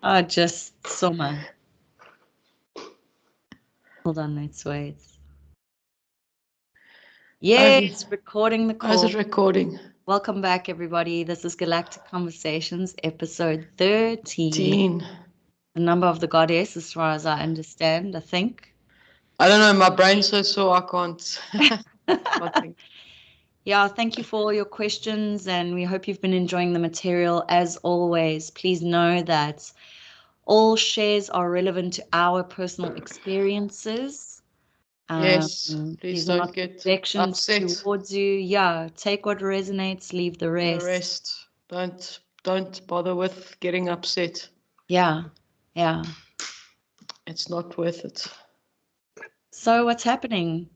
Just summer. Hold on, let's wait. Yes, recording the call. How's it recording? Welcome back, everybody. This is Galactic Conversations, episode 13. The number of the goddess, as far as I understand, I think. I don't know, my brain's so sore, I can't think. Yeah, thank you for all your questions, and we hope you've been enjoying the material. As always, please know that all shares are relevant to our personal experiences. Yes, please don't not get projections upset. towards you. Yeah, take what resonates, leave the rest. Don't bother with getting upset. Yeah. It's not worth it. So what's happening?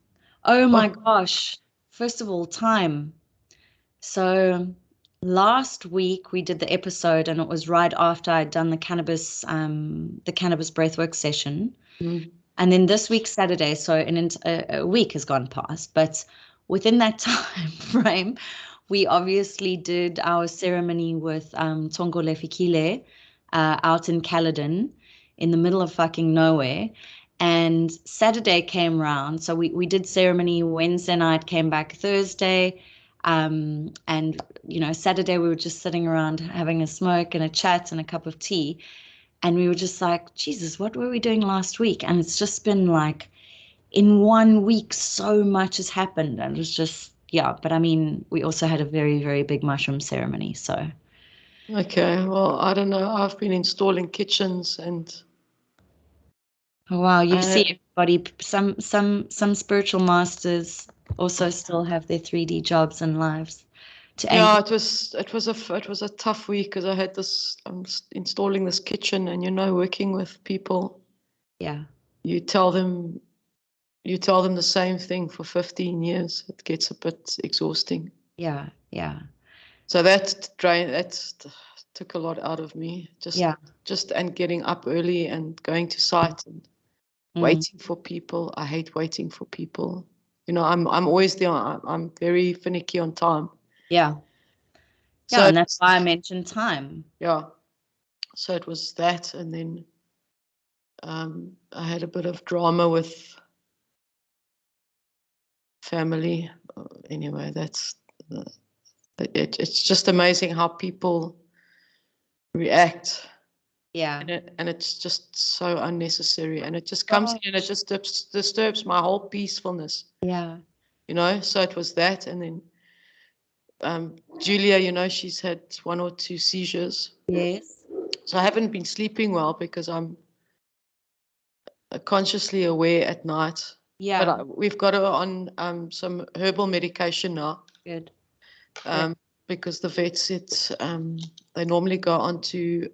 Oh my gosh. First of all, time. So last week we did the episode, and it was right after I'd done the cannabis breathwork session. And then this week, Saturday, so a week has gone past, but within that time frame, we obviously did our ceremony with Tongo Lefikile out in Caledon in the middle of fucking nowhere. And Saturday came round, so we did ceremony Wednesday night, came back Thursday. And, Saturday we were just sitting around having a smoke and a chat and a cup of tea. And we were just like, Jesus, what were we doing last week? And it's just been like, in 1 week, so much has happened. And it was just, yeah. But I mean, we also had a very, very big mushroom ceremony. So. Okay, well, I don't know. I've been installing kitchens and. Oh, wow, you see everybody. Some spiritual masters also still have their 3D jobs and lives. Yeah, it was a tough week because I had this. I'm installing this kitchen, and working with people. Yeah. You tell them the same thing for 15 years. It gets a bit exhausting. Yeah. So that took a lot out of me. And getting up early and going to site and waiting for people. I hate waiting for people. I'm always there. I'm very finicky on time. Yeah. So, and that's why I mentioned time. Yeah. So it was that, and then I had a bit of drama with family. Anyway, it's just amazing how people react. Yeah. And it's just so unnecessary, and it just comes in and it just disturbs my whole peacefulness. Yeah. So it was that, and then Julia, she's had 1 or 2 seizures. Yes. So I haven't been sleeping well because I'm consciously aware at night. Yeah. But we've got her on some herbal medication now. Good. Because the vet said they normally go on to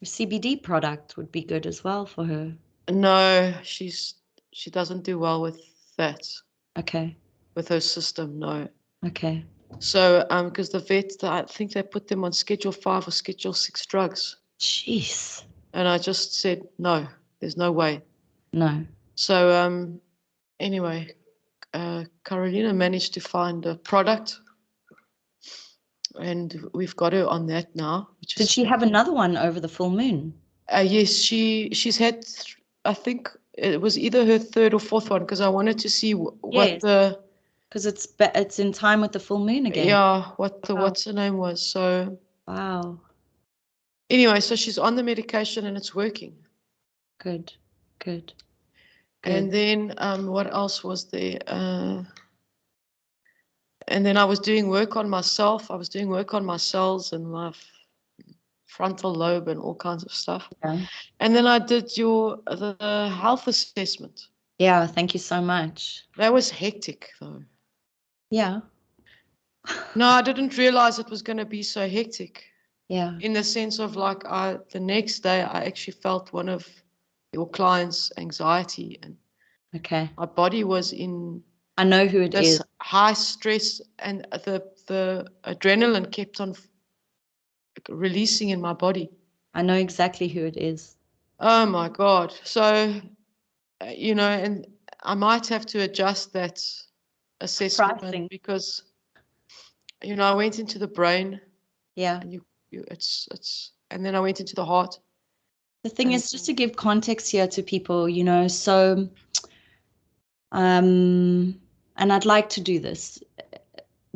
CBD product would be good as well for her. No, she doesn't do well with that. Okay. With her system, no. Okay. So because the vet, I think they put them on Schedule 5 or Schedule 6 drugs. Jeez. And I just said, no, there's no way. No. So anyway, Carolina managed to find a product, and we've got her on that now. Did she have another one over the full moon? Yes, she's had, I think it was either her 3rd or 4th one, because I wanted to see what the... Because it's in time with the full moon again. Yeah, what's her name was. So. Wow. Anyway, so she's on the medication and it's working. Good. And then what else was there? And then I was doing work on myself. I was doing work on my cells and my frontal lobe and all kinds of stuff. Yeah. And then I did the health assessment. Yeah, thank you so much. That was hectic, though. Yeah. No, I didn't realize it was going to be so hectic. Yeah. In the sense of the next day, I actually felt one of your clients' anxiety, and my body was in. I know who it is. High stress, and the adrenaline kept on releasing in my body. I know exactly who it is. Oh my God! So, and I might have to adjust that assessment. Pricing. Because, I went into the brain. Yeah. And it's and then I went into the heart. The thing is, just to give context here to people, you know, so, and I'd like to do this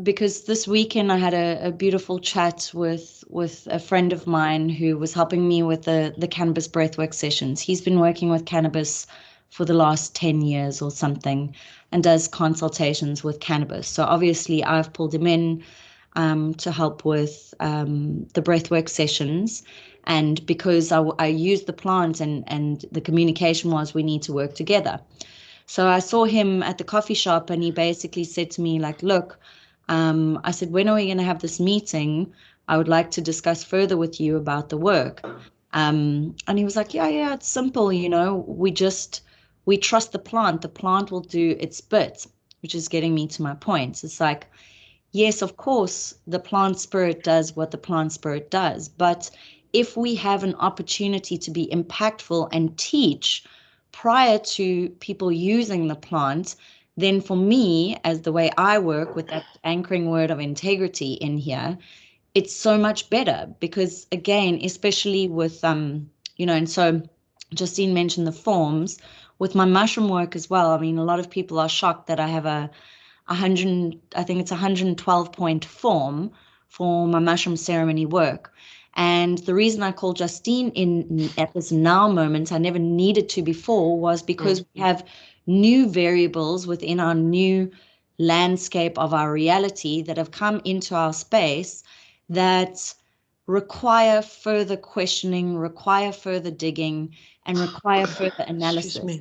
because this weekend I had a beautiful chat with a friend of mine who was helping me with the cannabis breathwork sessions. He's been working with cannabis for the last 10 years or something and does consultations with cannabis. So obviously I've pulled him in to help with the breathwork sessions. And because I used the plant and the communication was we need to work together. So I saw him at the coffee shop and he basically said to me like, look, I said, when are we going to have this meeting? I would like to discuss further with you about the work. And he was like, yeah, it's simple. You know, we trust the plant. The plant will do its bit, which is getting me to my point. It's like, yes, of course, the plant spirit does what the plant spirit does. But if we have an opportunity to be impactful and teach prior to people using the plant, then for me, as the way I work with that anchoring word of integrity in here, it's so much better because, again, especially with, you know, and so Justine mentioned the forms with my mushroom work as well. I mean, a lot of people are shocked that I have a 112 point form for my mushroom ceremony work. And the reason I called Justine in at this now moment, I never needed to before, was because we have new variables within our new landscape of our reality that have come into our space that require further questioning, require further digging, and require further analysis.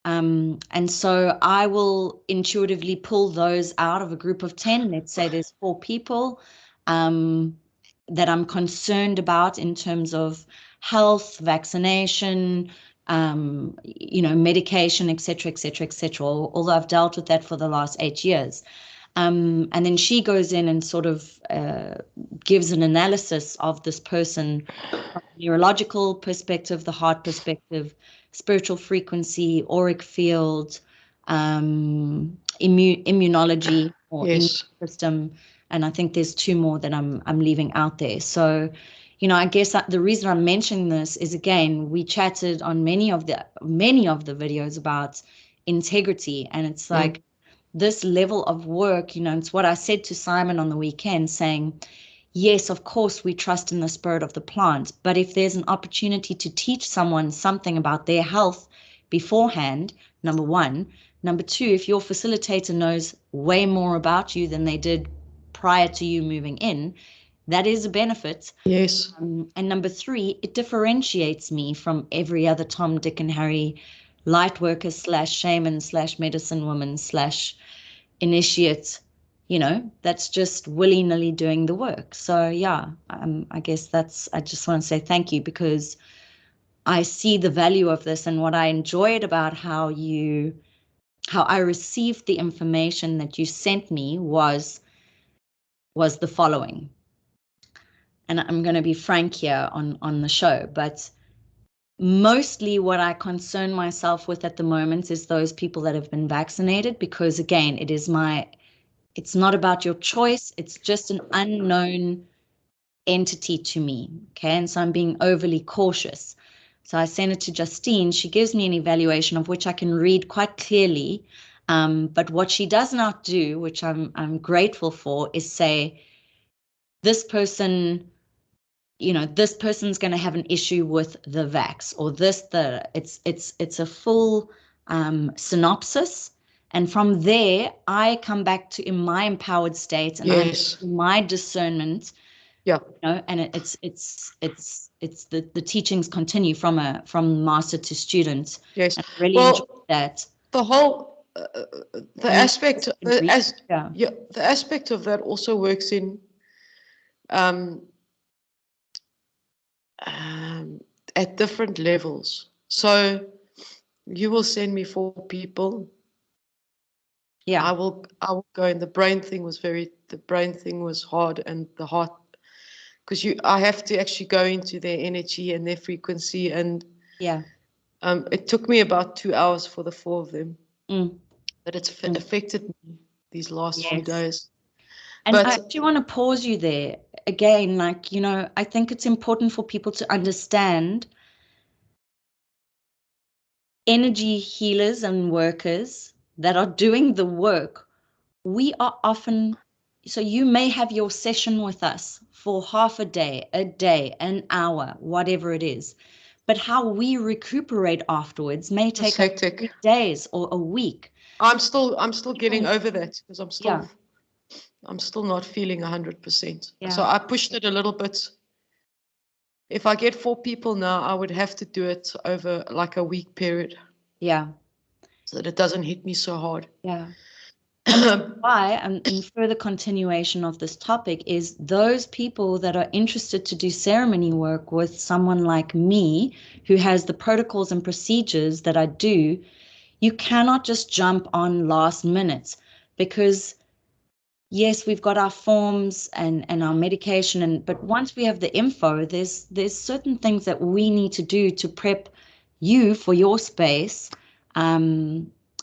And so I will intuitively pull those out of a group of 10. Let's say there's 4 people that I'm concerned about in terms of health, vaccination, you know, medication, et cetera, et cetera, et cetera. Although I've dealt with that for the last 8 years. And then she goes in and sort of gives an analysis of this person from a neurological perspective, the heart perspective, spiritual frequency, auric field, immunology or immune system. And I think there's 2 more that I'm leaving out there. So, you know, I guess the reason I'm mentioning this is, again, we chatted on many of the videos about integrity, and it's like this level of work, you know, it's what I said to Simon on the weekend, saying, yes, of course, we trust in the spirit of the plant, but if there's an opportunity to teach someone something about their health beforehand, number 1. Number 2, if your facilitator knows way more about you than they did prior to you moving in, that is a benefit. Yes. And number 3, it differentiates me from every other Tom, Dick, and Harry light worker / shaman / medicine woman / initiate, you know, that's just willy-nilly doing the work. So yeah, I guess I just want to say thank you, because I see the value of this. And what I enjoyed about how I received the information that you sent me was the following. And I'm going to be frank here on the show, but mostly what I concern myself with at the moment is those people that have been vaccinated, because again, it's not about your choice. It's just an unknown entity to me. Okay. And so I'm being overly cautious. So I sent it to Justine. She gives me an evaluation of which I can read quite clearly. But what she does not do, which I'm grateful for, is say, this person, you know, this person's going to have an issue with the vax, or it's a full synopsis. And from there, I come back to in my empowered state and I my discernment. Yeah. You know, and it's the teachings continue from master to student. Yes. And I really enjoy that. The whole the aspect the aspect of that also works in at different levels. So you will send me 4 people. Yeah. I will go, and the brain thing was hard, and the heart, because I have to actually go into their energy and their frequency, and it took me about 2 hours for the 4 of them. But it's affected me these last few days. And I actually want to pause you there again. Like, you know, I think it's important for people to understand energy healers and workers that are doing the work. We are often, so you may have your session with us for half a day, an hour, whatever it is. But how we recuperate afterwards may take 3 days or a week. I'm still getting over that because I'm still not feeling 100%. So I pushed it a little bit. If I get 4 people now, I would have to do it over like a week period. Yeah. So that it doesn't hit me so hard. Yeah. And that's why, and in further continuation of this topic, is those people that are interested to do ceremony work with someone like me, who has the protocols and procedures that I do, you cannot just jump on last minute, because yes, we've got our forms and our medication, but once we have the info, there's certain things that we need to do to prep you for your space.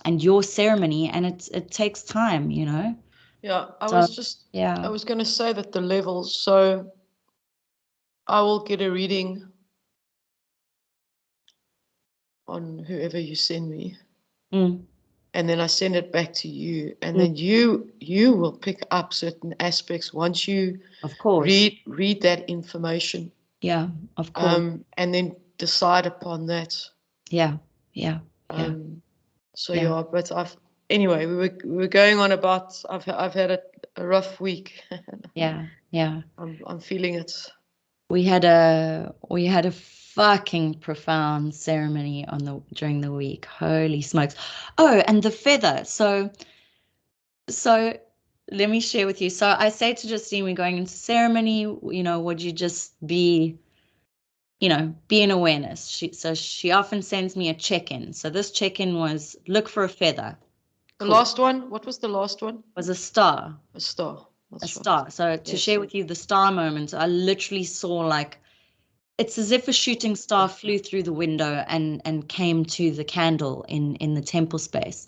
And your ceremony, and it takes time, you know. Yeah, I was going to say that the levels. So I will get a reading on whoever you send me, and then I send it back to you, and then you will pick up certain aspects once you, of course, read that information. Yeah, of course. And then decide upon that. Yeah. So but anyway, we were going on about I've had a rough week. Yeah. I'm feeling it. We had a fucking profound ceremony during the week. Holy smokes. Oh, and the feather. So let me share with you. So I say to Justine, we're going into ceremony, you know, would you just be in awareness? She often sends me a check-in. So this check-in was look for a feather. The last one, what was the last one? Was a star. A star. A star. So to share with you the star moment, I literally saw, like, it's as if a shooting star flew through the window and came to the candle in the temple space.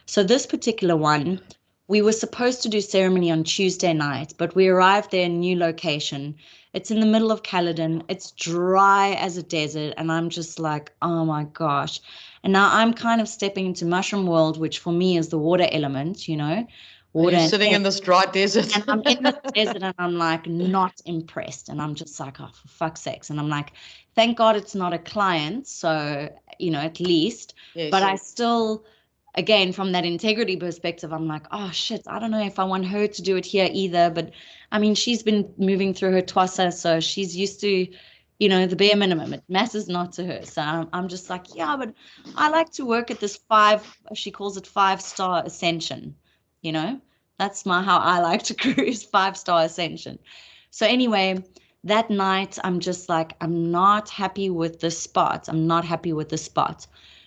So this particular one, we were supposed to do ceremony on Tuesday night, but we arrived there in a new location. It's in the middle of Caledon. It's dry as a desert. And I'm just like, oh my gosh. And now I'm kind of stepping into mushroom world, which for me is the water element, you know. Water. You're sitting in this dry desert. And I'm in the desert and I'm like not impressed. And I'm just like, oh, for fuck's sakes. And I'm like, thank God it's not a client. So, you know, at least. Yes. But I still, again, from that integrity perspective, I'm like, oh shit, I don't know if I want her to do it here either. But I mean, she's been moving through her twasa, so she's used to, you know, the bare minimum. It matters not to her. So I'm just like, yeah, but I like to work at this she calls it 5-star ascension, you know. That's how I like to cruise, 5-star ascension. So anyway, that night, I'm just like, I'm not happy with this spot.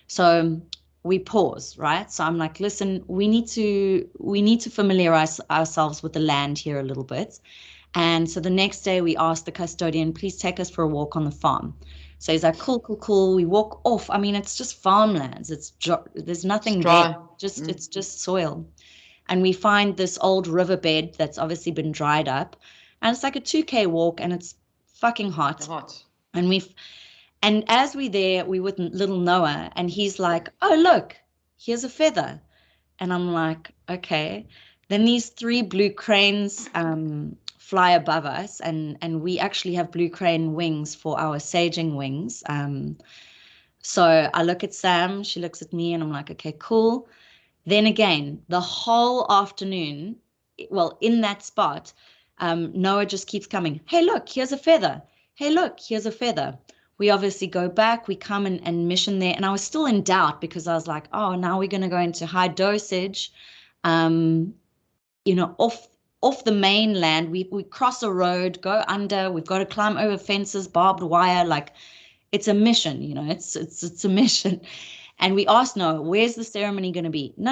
So we pause, right? So I'm like, listen, we need to familiarize ourselves with the land here a little bit. And so the next day we asked the custodian, please take us for a walk on the farm. So he's like, cool. We walk off. I mean, it's just farmlands. There's nothing there. It's just soil. And we find this old riverbed that's obviously been dried up. And it's like a 2K walk, and it's fucking hot. And as we're there, we with little Noah, and he's like, oh, look, here's a feather. And I'm like, okay. Then these 3 blue cranes fly above us, and we actually have blue crane wings for our saging wings. So I look at Sam, she looks at me, and I'm like, okay, cool. Then again, the whole afternoon, well, in that spot, Noah just keeps coming. Hey, look, here's a feather. Hey, look, here's a feather. We obviously go back, we come and mission there. And I was still in doubt because I was like, oh, now we're going to go into high dosage, you know, off the mainland. We cross a road, go under, we've got to climb over fences, barbed wire. Like, it's a mission, you know, it's a mission. And we asked Noah, where's the ceremony going to be? No,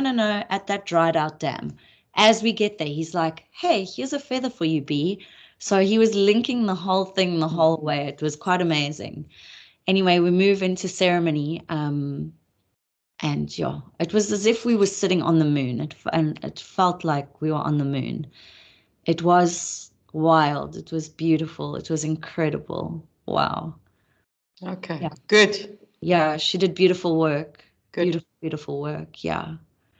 at that dried out dam. As we get there, he's like, hey, here's a feather for you, B. So he was linking the whole thing the whole way. It was quite amazing. Anyway, we move into ceremony. And yeah, it was as if we were sitting on the moon. It felt like we were on the moon. It was wild. It was beautiful. It was incredible. Wow. Okay, Yeah. good. Yeah, she did beautiful work. Good. Beautiful, beautiful work. Yeah.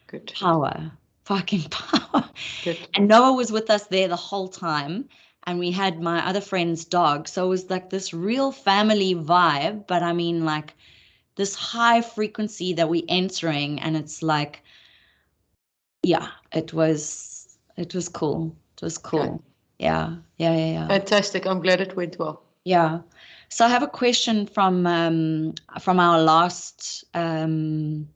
Good. Power. Fucking power. Good. And Noah was with us there the whole time. And we had my other friend's dog. So it was like this real family vibe. But I mean, like this high frequency that we're entering. And it's like, yeah, it was cool. It was cool. Okay. Yeah. Yeah. Yeah. Yeah. Fantastic. I'm glad it went well. Yeah. So I have a question from our last podcast.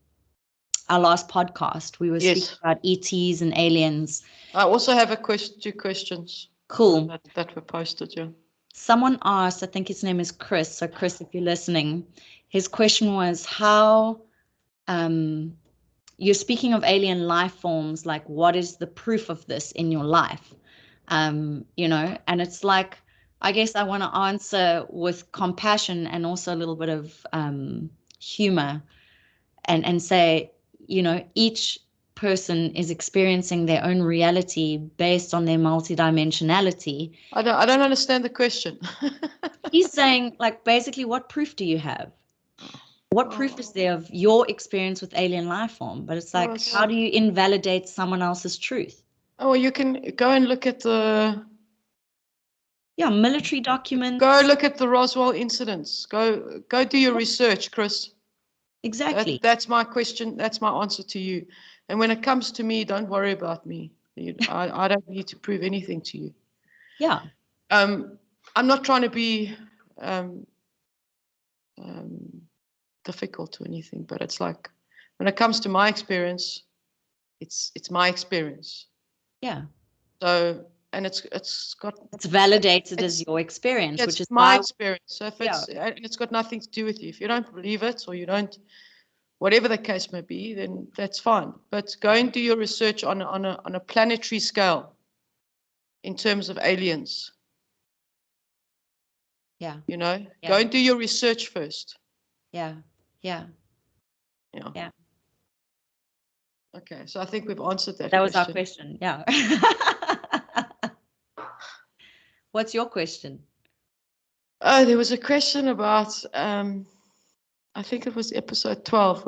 We were speaking about ETs and aliens. I also have two questions. Cool. That were posted, yeah. Someone asked, I think his name is Chris. So Chris, if you're listening, his question was how you're speaking of alien life forms, like what is the proof of this in your life? You know, and it's like, I guess I want to answer with compassion and also a little bit of humor and say, you know, each person is experiencing their own reality based on their multidimensionality. I don't understand the question. He's saying, like, basically, what proof do you have? What proof is there of your experience with alien life form? But it's like, how do you invalidate someone else's truth? Oh, you can go and look at the military documents. Go look at the Roswell incidents. Go do your research, Chris. Exactly. That's my question. That's my answer to you. And when it comes to me, don't worry about me. I don't need to prove anything to you. Yeah. I'm not trying to be difficult or anything, but it's like when it comes to my experience, it's my experience. Yeah. So, and it's validated as your experience, which is my experience. So if it's got nothing to do with you. If you don't believe it or you don't, whatever the case may be, then that's fine. But go and do your research on a planetary scale in terms of aliens. Yeah. You know, go and do your research first. Yeah. Yeah. Okay, so I think we've answered that. That was our question. Yeah. What's your question? Oh, there was a question about I think it was episode 12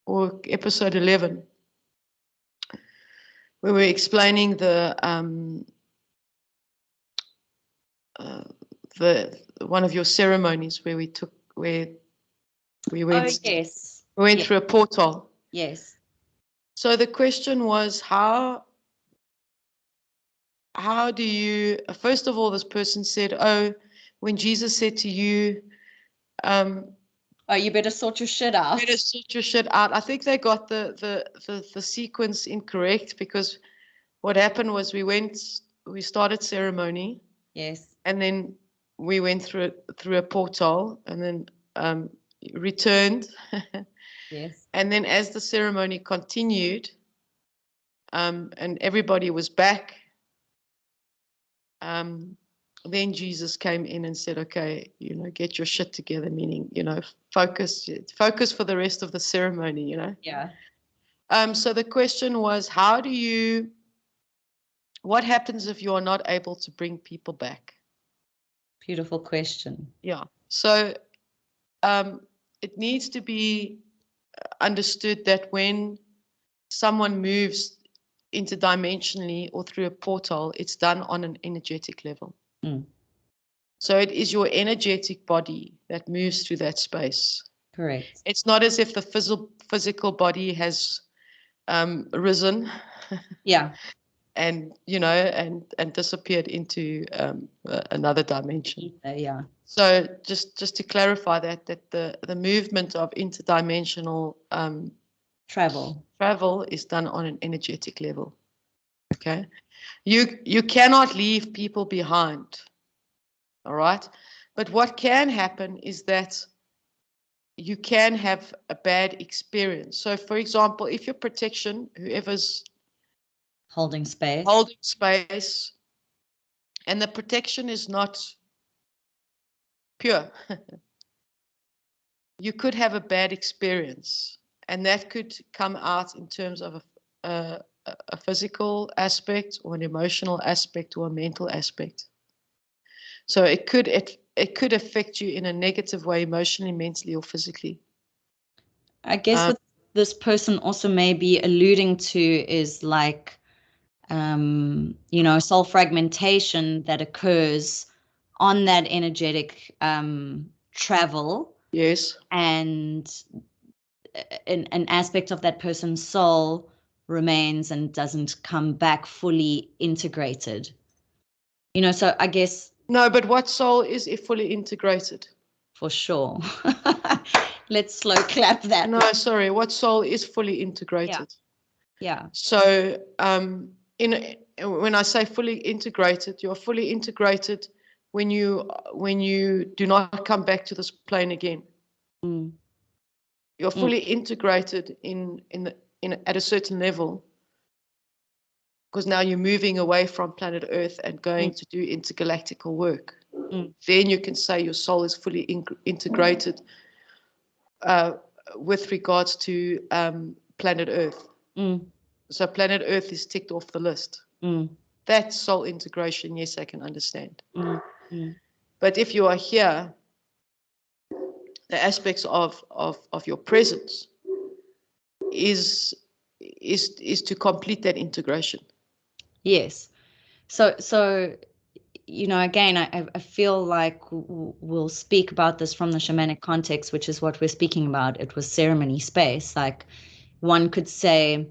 or episode 11, where we're explaining the one of your ceremonies where we went through a portal. Yes. So the question was how do you, first of all, this person said, when Jesus said to you, you better sort your shit out. Better sort your shit out. I think they got the sequence incorrect, because what happened was we started ceremony. Yes. And then we went through a portal and then returned. Yes. And then as the ceremony continued, and everybody was back, then Jesus came in and said, okay, get your shit together, meaning, focus for the rest of the ceremony, Yeah. So the question was, what happens if you are not able to bring people back? Beautiful question. Yeah. So it needs to be understood that when someone moves interdimensionally or through a portal, it's done on an energetic level. Mm. So it is your energetic body that moves through that space. Correct. It's not as if the physical body has risen. Yeah. And and disappeared into another dimension. Yeah. So just to clarify that the movement of interdimensional travel is done on an energetic level. Okay, you cannot leave people behind. All right, but what can happen is that you can have a bad experience. So, for example, if your protection, whoever's holding space, and the protection is not pure, you could have a bad experience, and that could come out in terms of a physical aspect or an emotional aspect or a mental aspect. So it could affect you in a negative way, emotionally, mentally, or physically. I guess what this person also may be alluding to is like, soul fragmentation that occurs on that energetic travel. Yes. And an aspect of that person's soul remains and doesn't come back fully integrated. So I guess. No, but what soul is fully integrated? For sure. Let's slow clap that. No, sorry. What soul is fully integrated? Yeah. So when I say fully integrated, you're fully integrated when you do not come back to this plane again. You're fully integrated at a certain level, because now you're moving away from planet Earth and going to do intergalactical work. Then you can say your soul is fully integrated with regards to planet Earth. So planet Earth is ticked off the list. That's soul integration. Yes, I can understand. But if you are here, the aspects of your presence is to complete that integration. Yes. So again, I feel like we'll speak about this from the shamanic context, which is what we're speaking about. It was ceremony space. Like one could say,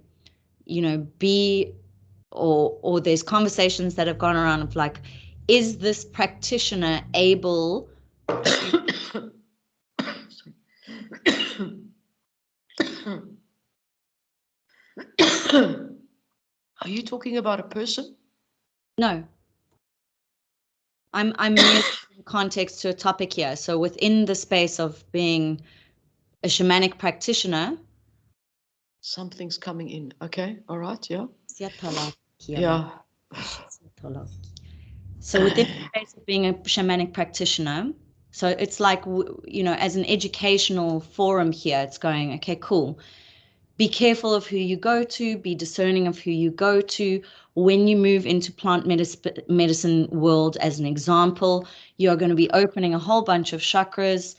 or there's conversations that have gone around of like, is this practitioner able to Are you talking about a person? No. I'm in context to a topic here. So within the space of being a shamanic practitioner. Something's coming in. Okay. All right. Yeah. Yeah. So within the space of being a shamanic practitioner, so it's like, as an educational forum here, it's going, okay, cool. Be careful of who you go to, be discerning of who you go to. When you move into plant medicine world, as an example, you're going to be opening a whole bunch of chakras,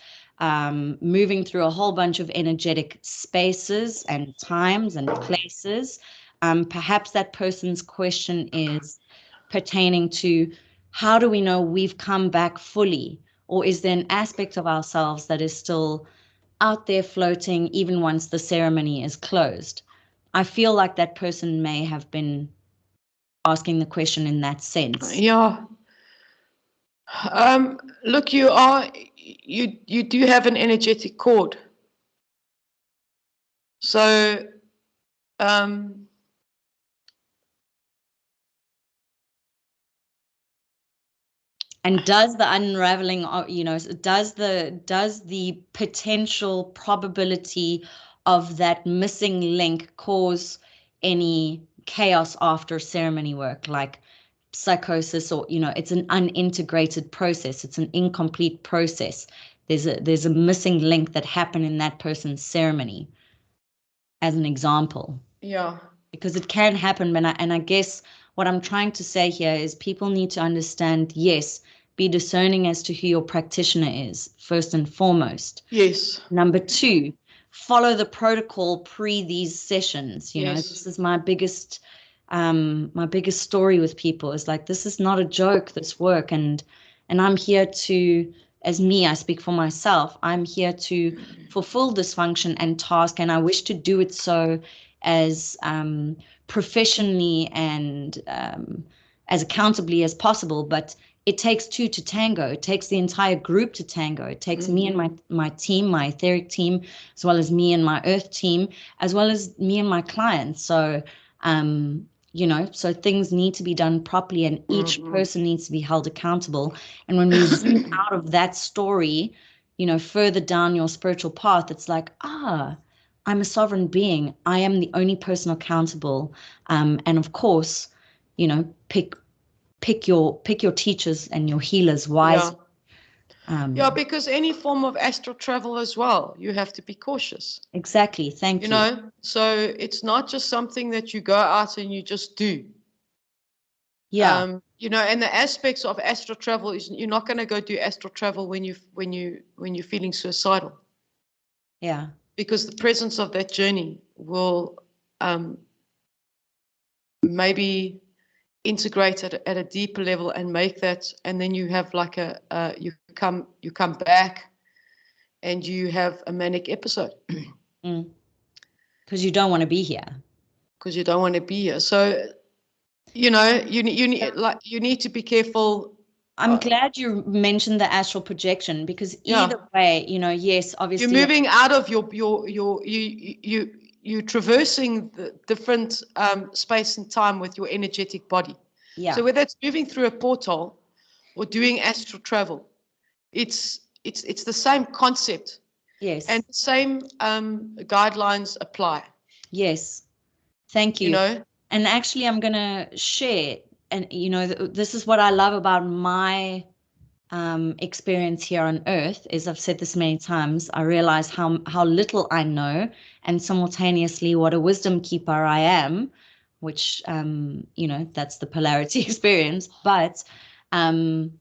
moving through a whole bunch of energetic spaces and times and places. Perhaps that person's question is pertaining to, how do we know we've come back fully? Or is there an aspect of ourselves that is still out there floating even once the ceremony is closed? I feel like that person may have been asking the question in that sense. Yeah. Look, you do have an energetic cord. So and does the unraveling, does the potential probability of that missing link cause any chaos after ceremony work, like psychosis, or it's an unintegrated process, it's an incomplete process, there's a missing link that happened in that person's ceremony, as an example? Yeah, because it can happen. And I guess what I'm trying to say here is people need to understand, yes, be discerning as to who your practitioner is, first and foremost. Yes. Number two, follow the protocol pre these sessions. Yes. This is my biggest story with people, is like, this is not a joke, this work. And I'm here to, as me, I speak for myself, I'm here to fulfill this function and task, and I wish to do it so as professionally and as accountably as possible. But it takes two to tango. It takes the entire group to tango. It takes me and my team, my etheric team, as well as me and my earth team, as well as me and my clients. So, so things need to be done properly, and each person needs to be held accountable. And when we zoom out of that story, further down your spiritual path, it's like, I'm a sovereign being. I am the only person accountable. And of course, pick your teachers and your healers wisely. Yeah, because any form of astral travel as well, you have to be cautious. Exactly. Thank you. You know, so it's not just something that you go out and you just do. Yeah. You know, and the aspects of astral travel is you're not going to go do astral travel when you're feeling suicidal. Yeah. Because the presence of that journey will maybe integrate at a deeper level and make that, and then you have like you come back and you have a manic episode. Because you don't want to be here. Because you don't want to be here. So, you know, you need to be careful. I'm glad you mentioned the astral projection, because either way, you know, yes, obviously you're moving out of you're traversing the different space and time with your energetic body. Yeah. So whether it's moving through a portal or doing astral travel, it's the same concept. Yes. And the same guidelines apply. Yes. Thank you. You know? And actually, I'm going to share, and, you know, this is what I love about my experience here on Earth, is I've said this many times, I realize how little I know, and simultaneously what a wisdom keeper I am, which, you know, that's the polarity experience. But in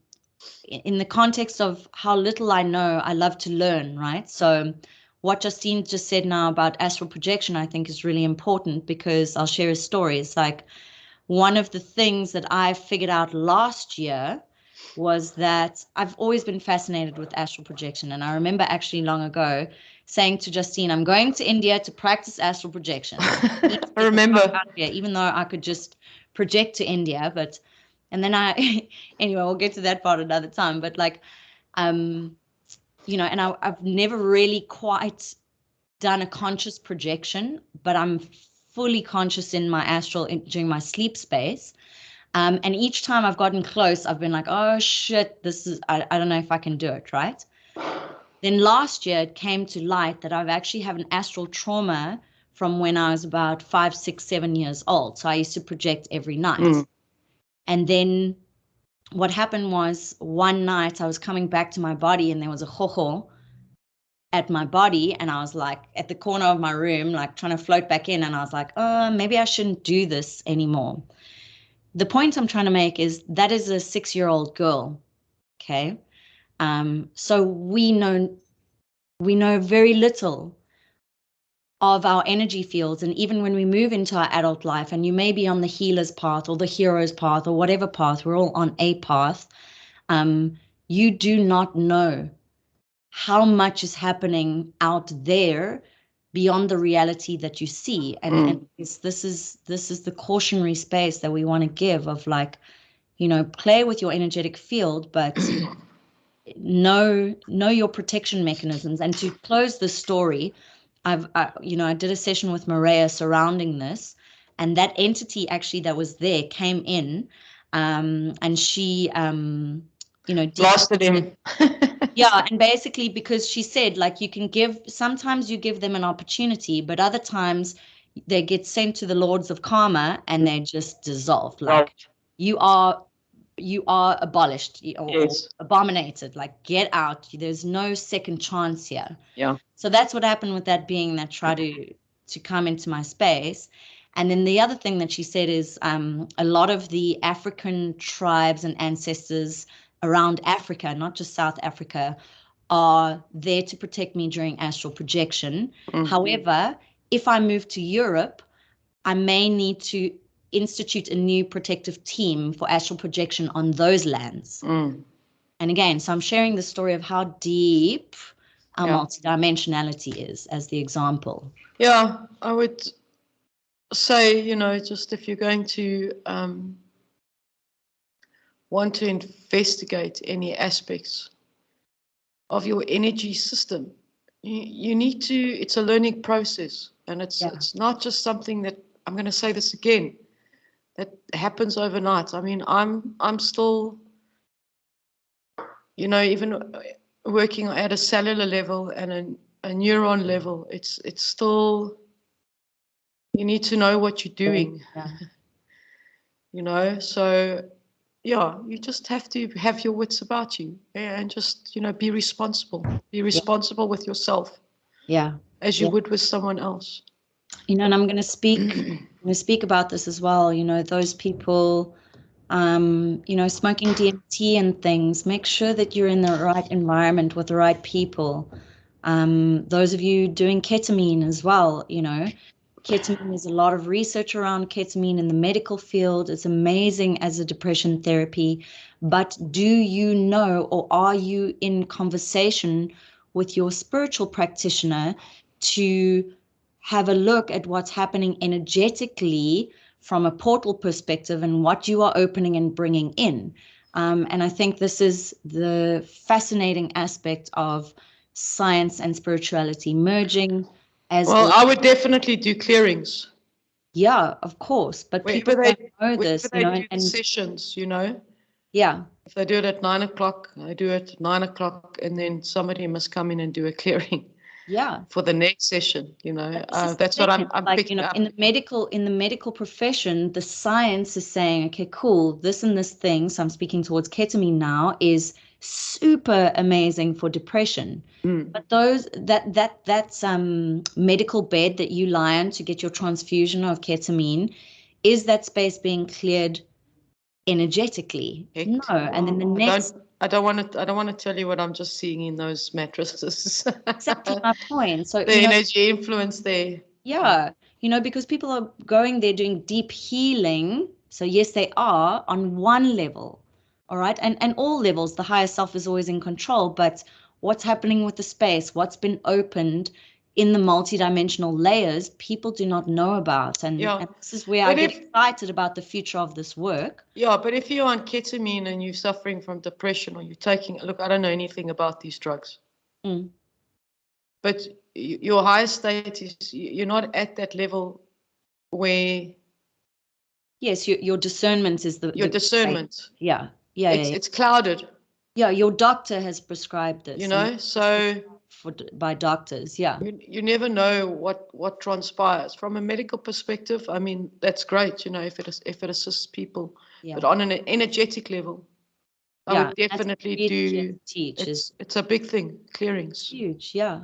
the context of how little I know, I love to learn, right? So what Justine just said now about astral projection, I think is really important, because I'll share a story. It's like, one of the things that I figured out last year was that I've always been fascinated with astral projection. And I remember actually long ago saying to Justine, I'm going to India to practice astral projection. I remember. Even though I could just project to India, but, and then anyway, we'll get to that part another time. But like, you know, and I've never really quite done a conscious projection, but I'm fully conscious in my astral during my sleep space. And each time I've gotten close, I've been like, oh shit, I don't know if I can do it, right? Then last year it came to light that I've actually have an astral trauma from when I was about 5, 6, 7 years old. So I used to project every night. And then what happened was, one night I was coming back to my body and there was a hoho at my body, and I was like at the corner of my room, like trying to float back in, and I was like, oh, maybe I shouldn't do this anymore. The point I'm trying to make is that is a 6-year-old girl, okay? So we know very little of our energy fields, and even when we move into our adult life, and you may be on the healer's path or the hero's path or whatever path, we're all on a path, you do not know how much is happening out there beyond the reality that you see. And this is the cautionary space that we want to give, of like, you know, play with your energetic field, but know your protection mechanisms. And to close the story, I did a session with Maria surrounding this, and that entity actually that was there came in, and she, blasted him. Yeah, and basically, because she said, like, sometimes you give them an opportunity, but other times they get sent to the lords of karma and they just dissolve. Like, you are abolished or abominated. Like, get out. There's no second chance here. Yeah. So that's what happened with that being that tried to come into my space. And then the other thing that she said is a lot of the African tribes and ancestors around Africa, not just South Africa, are there to protect me during astral projection. However, if I move to Europe, I may need to institute a new protective team for astral projection on those lands. And again, so I'm sharing the story of how deep our multidimensionality is as the example. Yeah, I would say, you know, just if you're going to want to investigate any aspects of your energy system, you need to, it's a learning process, and it's not just something that, I'm going to say this again, that happens overnight. I mean, I'm still, you know, even working at a cellular level and a neuron level, it's still, you need to know what you're doing. You know, so you just have to have your wits about you and just, be responsible. Be responsible with yourself. Yeah. As you would with someone else. And I'm going to speak about this as well. Those people, smoking DMT and things, make sure that you're in the right environment with the right people. Those of you doing ketamine as well, ketamine, there's a lot of research around ketamine in the medical field. It's amazing as a depression therapy, but do you know, or are you in conversation with your spiritual practitioner to have a look at what's happening energetically from a portal perspective and what you are opening and bringing in? And I think this is the fascinating aspect of science and spirituality merging. I would definitely do clearings. Yeah, of course. But people don't know this, do the sessions, Yeah. If they do it at 9 o'clock, I do it at 9 o'clock, and then somebody must come in and do a clearing. Yeah. For the next session, that's what I'm like, picking up. In the medical profession, the science is saying, okay, cool, this and this thing, so I'm speaking towards ketamine now, is super amazing for depression. But that's medical bed that you lie on to get your transfusion of ketamine, is that space being cleared energetically? No. And then the next, I don't want to tell you what I'm just seeing in those mattresses. Exactly my point. So the energy influence there. Yeah, because people are going there doing deep healing. So yes, they are on one level, all right, and all levels. The higher self is always in control, but what's happening with the space, what's been opened in the multidimensional layers, people do not know about, and this is where I get excited about the future of this work. Yeah, but if you're on ketamine and you're suffering from depression, or you're taking, look, I don't know anything about these drugs, but your higher state is, you're not at that level where. Yes, your discernment is your discernment. State. Yeah. It's clouded. Yeah, your doctor has prescribed this. So by doctors, yeah. You never know what transpires from a medical perspective. I mean, that's great, if it assists people. Yeah. But on an energetic level, I would definitely do. It's a big thing. Clearings. Huge, yeah.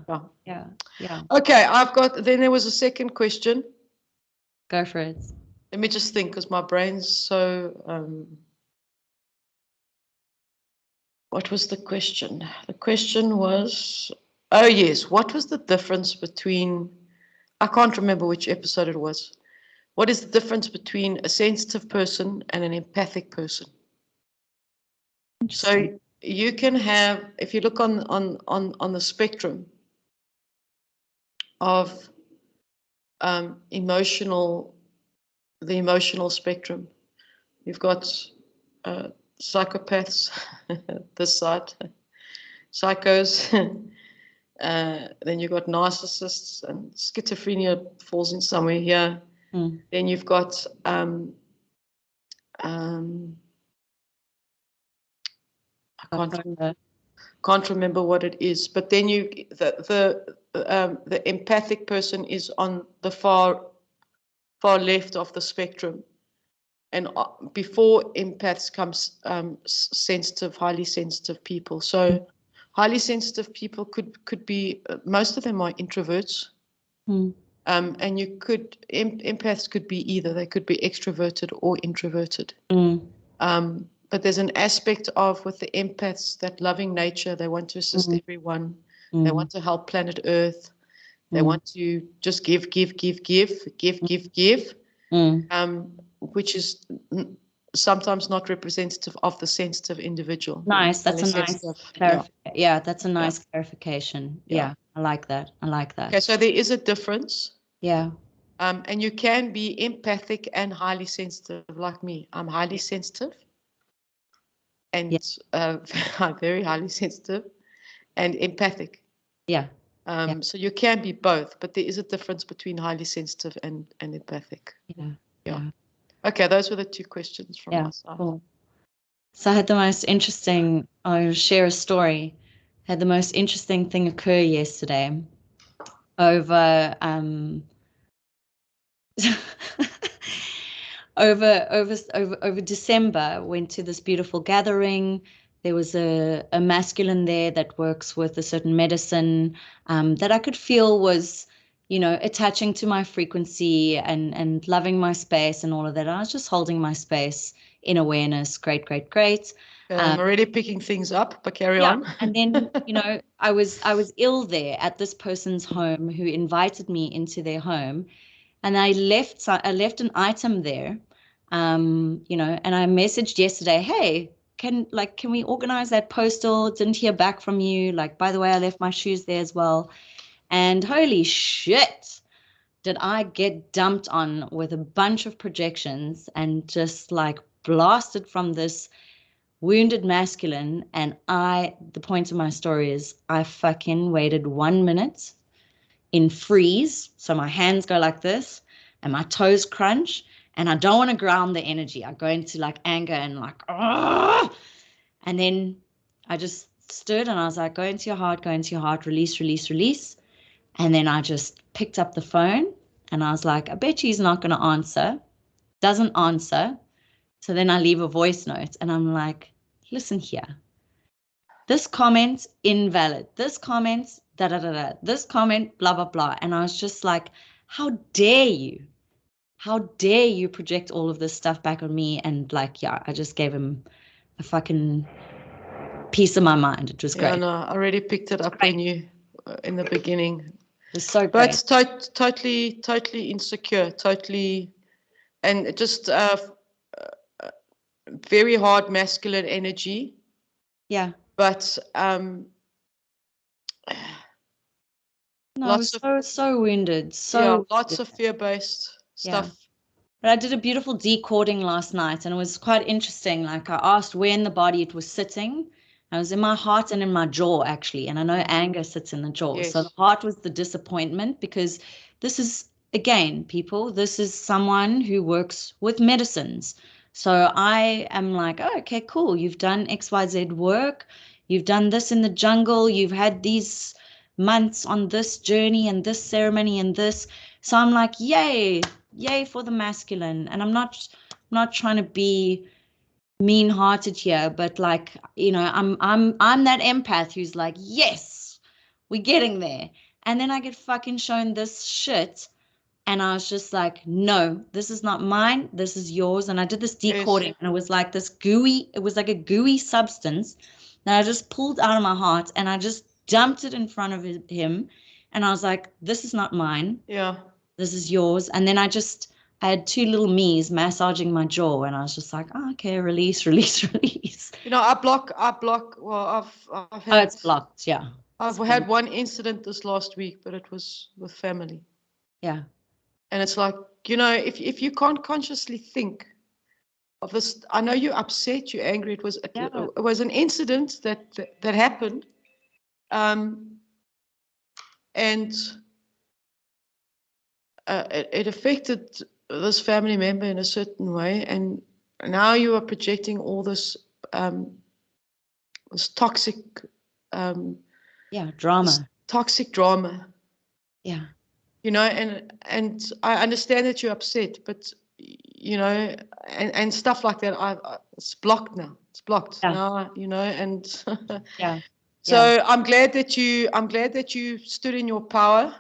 Okay, then there was a second question. Go for it. Let me just think, because my brain's so. What was the question? The question was, oh yes, what was the difference between, I can't remember which episode it was. What is the difference between a sensitive person and an empathic person? So you can have, if you look on the spectrum of the emotional spectrum, you've got psychopaths, this side, psychos, then you've got narcissists, and schizophrenia falls in somewhere here. Then you've got I can't remember what it is, but then the empathic person is on the far left of the spectrum. And before empaths comes sensitive, highly sensitive people. So highly sensitive people could be, most of them are introverts. And you could, empaths could be either. They could be extroverted or introverted. But there's an aspect of, with the empaths, that loving nature. They want to assist everyone. They want to help planet Earth. They want to just give. Which is sometimes not representative of the sensitive individual. Nice. That's a nice that's a nice clarification. Yeah, I like that. Okay, so there is a difference. Yeah. And you can be empathic and highly sensitive, like me. I'm highly sensitive, and I'm very highly sensitive and empathic. Yeah. So you can be both, but there is a difference between highly sensitive and empathic. Yeah. Okay, those were the two questions from my side. Cool. So I had the most interesting, I'll share a story. Had the most interesting thing occur yesterday over over December, went to this beautiful gathering. There was a masculine there that works with a certain medicine that I could feel was, attaching to my frequency and loving my space and all of that. I was just holding my space in awareness. Great, great, great. I'm already picking things up, but carry on. And then, I was ill there at this person's home who invited me into their home, and I left an item there, and I messaged yesterday, hey, can we organize that postal? Didn't hear back from you. Like, by the way, I left my shoes there as well. And holy shit, did I get dumped on with a bunch of projections and just like blasted from this wounded masculine. And the point of my story is I fucking waited 1 minute in freeze. So my hands go like this and my toes crunch. And I don't want to ground the energy. I go into like anger and like, oh. And then I just stood and I was like, go into your heart, release, release, release. And then I just picked up the phone and I was like, I bet he's not going to answer. Doesn't answer. So then I leave a voice note and I'm like, listen here. This comment, invalid. This comment, da-da-da-da. This comment, blah, blah, blah. And I was just like, how dare you? How dare you project all of this stuff back on me? And like, yeah, I just gave him a fucking piece of my mind. It was great. Yeah, no, I already picked it up when you, in the beginning. It was so great. But totally insecure, totally, and just very hard masculine energy. Yeah. But no, so wounded. Lots of fear-based stuff. Yeah. But I did a beautiful decoding last night, and it was quite interesting. Like, I asked where in the body it was sitting. I was in my heart and in my jaw, actually. And I know anger sits in the jaw. Yes. So the heart was the disappointment, because this is, again, people, this is someone who works with medicines. So I am like, oh, okay, cool. You've done XYZ work. You've done this in the jungle. You've had these months on this journey and this ceremony and this. So I'm like, yay for the masculine. And I'm not trying to be mean-hearted here, but like, I'm that empath who's like, yes, we're getting there. And then I get fucking shown this shit, and I was just like, no, this is not mine, this is yours. And I did this decoding, and it was like a gooey substance that I just pulled out of my heart, and I just dumped it in front of him, and I was like, this is not mine. Yeah. This is yours. And then I had two little me's massaging my jaw, and I was just like, oh, okay, release, release, release. I block. Well, I've had. Oh, it's blocked. Yeah. I've had one incident this last week, but it was with family. Yeah. And it's like, if you can't consciously think of this, I know you're upset, you're angry. It was an incident that happened, and it affected this family member in a certain way, and now you are projecting all this this toxic drama. This toxic drama. Yeah. And I understand that you're upset, but and stuff like that. It's blocked now. It's blocked now. And yeah. So I'm glad that you stood in your power.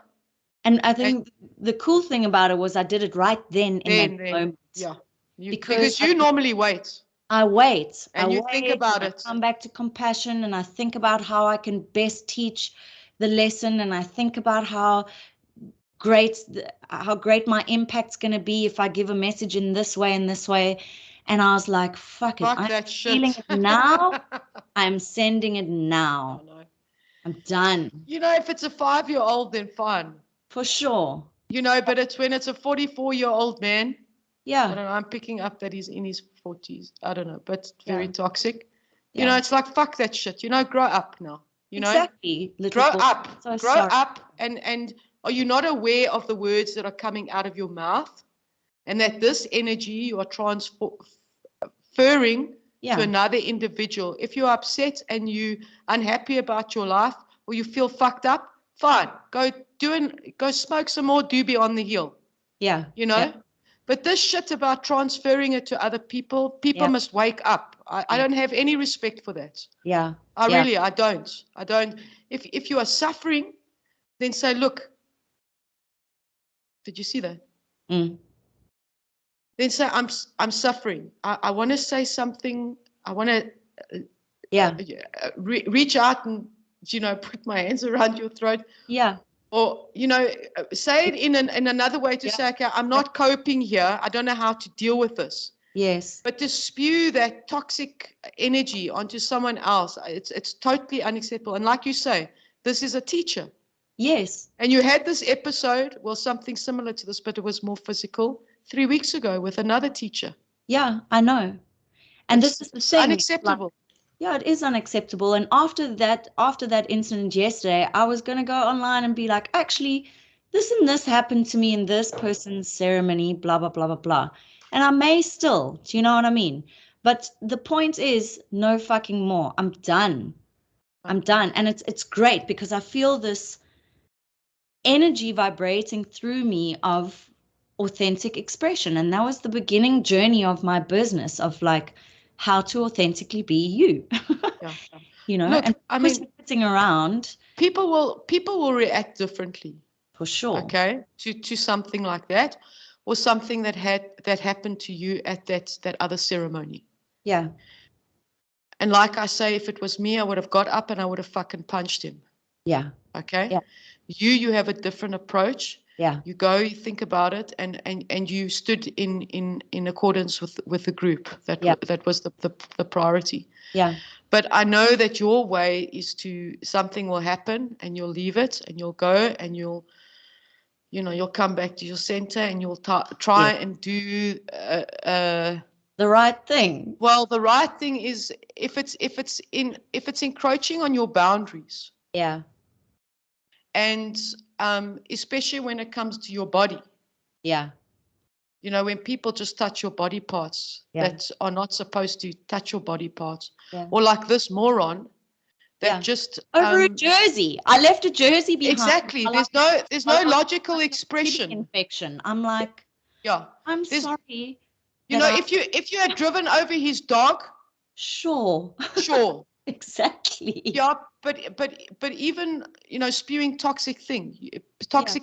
And I think the cool thing about it was I did it right then in that moment. Yeah. Because you normally wait. I wait. And you think about it. I come back to compassion, and I think about how I can best teach the lesson, and I think about how great my impact's going to be if I give a message in this way and this way. And I was like, fuck it. I'm feeling it now. I'm sending it now. I'm done. If it's a 5-year-old, then fine. For sure. But it's when it's a 44-year-old man. Yeah. I don't know. I'm picking up that he's in his 40s. I don't know, but very toxic. It's like, fuck that shit. Grow up now. Exactly. Grow up. Grow up. And are you not aware of the words that are coming out of your mouth? And that this energy you are transferring to another individual. If you're upset and you're unhappy about your life, or you feel fucked up, fine. Go smoke some more doobie on the hill. Yeah. Yeah. But this shit about transferring it to other people must wake up. I don't have any respect for that. Yeah. I don't. If you are suffering, then say, look, did you see that? Mm. Then say, I'm suffering. I want to say something. I want to reach out and, put my hands around your throat. Yeah. Or, say it in another way to say, okay, I'm not coping here. I don't know how to deal with this. Yes. But to spew that toxic energy onto someone else, it's totally unacceptable. And like you say, this is a teacher. Yes. And you had this episode, well, something similar to this, but it was more physical, 3 weeks ago with another teacher. Yeah, I know. And this is the thing. Unacceptable. Yeah, it is unacceptable. And after that incident yesterday, I was going to go online and be like, actually, this and this happened to me in this person's ceremony, blah, blah, blah, blah, blah. And I may still, do you know what I mean? But the point is, no fucking more. I'm done. I'm done. And it's great because I feel this energy vibrating through me of authentic expression. And that was the beginning journey of my business of like, how to authentically be you. Look, and I mean, sitting around, people will react differently, for sure. Okay, to something like that, or something that happened to you at that other ceremony. Yeah. And like I say, if it was me, I would have got up and I would have fucking punched him. Yeah. Okay. Yeah. You have a different approach. Yeah. You go, you think about it, and you stood in accordance with the group. That was the priority. Yeah. But I know that your way is something will happen and you'll leave it and you'll go and you'll come back to your center and you'll try and do the right thing. Well, the right thing is if it's encroaching on your boundaries. Yeah. And especially when it comes to your body. Yeah. When people just touch your body parts that are not supposed to touch your body parts. Or like this moron that just over a jersey. I left a jersey behind. Exactly. There's no logical expression. Infection. I'm like, I'm sorry. If you had driven over his dog, sure. Exactly. Yeah, but even spewing toxic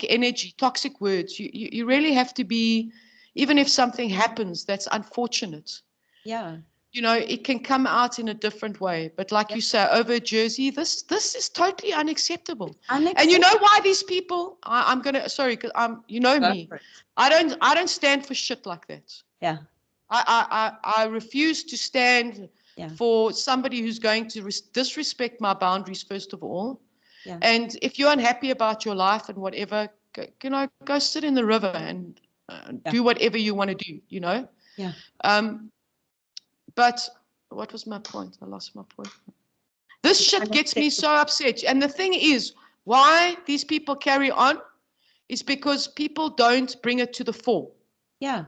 energy, toxic words. You really have to be, even if something happens that's unfortunate. Yeah. It can come out in a different way. But like you say, over a jersey, this is totally unacceptable. And you know why these people? I'm gonna because me. I don't stand for shit like that. Yeah. I refuse to stand for somebody who's going to disrespect my boundaries, first of all. Yeah. And if you're unhappy about your life and whatever, go sit in the river and do whatever you want to do, Yeah. But what was my point? I lost my point. This shit gets me so upset. And the thing is, why these people carry on is because people don't bring it to the fore. Yeah.